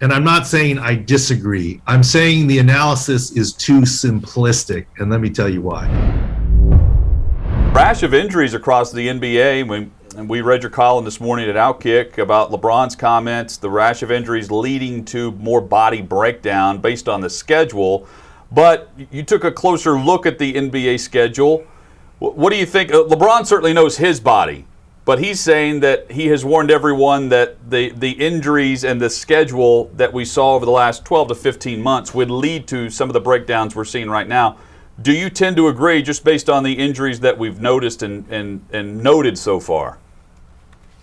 And I'm not saying I disagree. I'm saying the analysis is too simplistic, and let me tell you why. Rash of injuries across the NBA. We read your column this morning at Outkick about LeBron's comments, the rash of injuries leading to more body breakdown based on the schedule. But you took a closer look at the NBA schedule. What do you think? LeBron certainly knows his body, but he's saying that he has warned everyone that the injuries and the schedule that we saw over the last 12 to 15 months would lead to some of the breakdowns we're seeing right now. Do you tend to agree just based on the injuries that we've noticed and noted so far?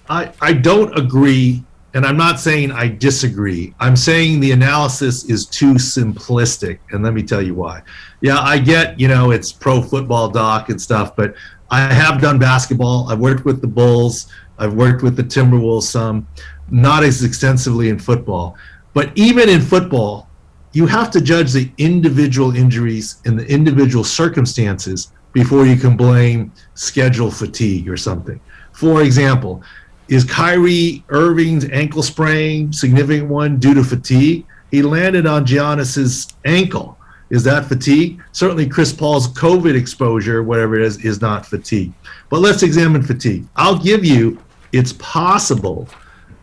I don't agree, and I'm not saying I disagree. I'm saying the analysis is too simplistic, and let me tell you why. Yeah, I get, it's pro football doc and stuff, but I have done basketball. I've worked with the Bulls. I've worked with the Timberwolves some, not as extensively in football. But even in football, you have to judge the individual injuries and the individual circumstances before you can blame schedule fatigue or something. For example, is Kyrie Irving's ankle sprain, significant one, due to fatigue? He landed on Giannis's ankle. Is that fatigue? Certainly Chris Paul's COVID exposure, whatever it is not fatigue. But let's examine fatigue. I'll give you, it's possible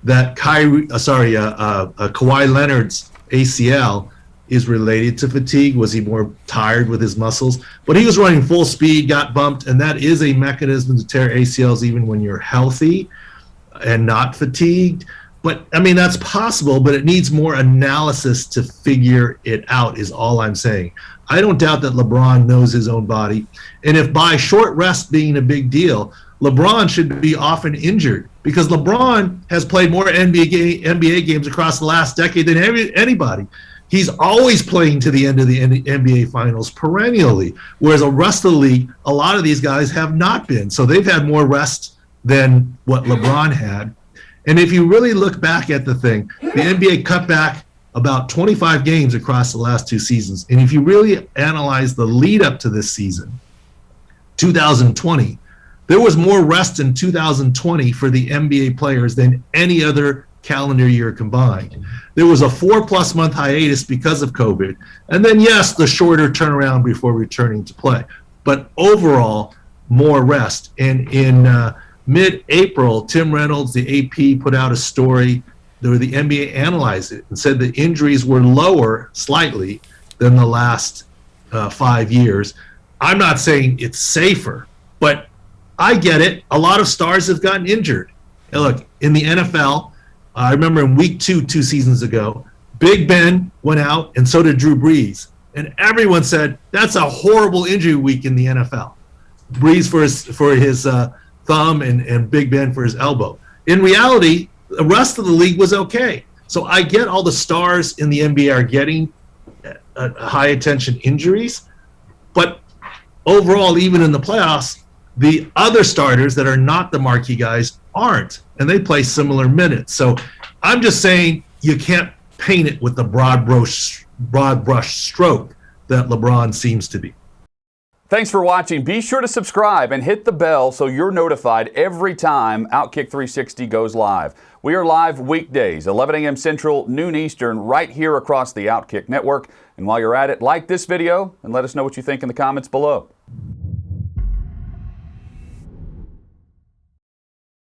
that Kawhi Leonard's ACL is related to fatigue. Was he more tired with his muscles? But he was running full speed, got bumped, and that is a mechanism to tear ACLs even when you're healthy and not fatigued. But that's possible, but it needs more analysis to figure it out, is all I'm saying. I don't doubt that LeBron knows his own body. And if by short rest being a big deal, LeBron should be often injured, because LeBron has played more NBA games across the last decade than anybody. He's always playing to the end of the NBA Finals perennially, whereas the rest of the league, a lot of these guys have not been. So they've had more rest than what LeBron had. And if you really look back at the thing, the NBA cut back about 25 games across the last two seasons. And if you really analyze the lead up to this season, 2020, there was more rest in 2020 for the NBA players than any other calendar year combined. There was a 4+ month hiatus because of COVID. And then, yes, the shorter turnaround before returning to play. But overall, more rest. And in mid-April, Tim Reynolds, the AP, put out a story where the NBA analyzed it and said the injuries were lower slightly than the last 5 years. I'm not saying it's safer, but I get it. A lot of stars have gotten injured. And look, in the NFL, I remember in week 2 seasons ago, Big Ben went out and so did Drew Brees. And everyone said, that's a horrible injury week in the NFL. Brees for his thumb and Big Ben for his elbow. In reality, the rest of the league was okay. So I get all the stars in the NBA are getting high attention injuries, but overall, even in the playoffs, the other starters that are not the marquee guys aren't, and they play similar minutes. So I'm just saying you can't paint it with the broad brush stroke that LeBron seems to be. Thanks for watching. Be sure to subscribe and hit the bell so you're notified every time Outkick 360 goes live. We are live weekdays, 11 a.m. Central, noon Eastern, right here across the Outkick network. And while you're at it, like this video and let us know what you think in the comments below.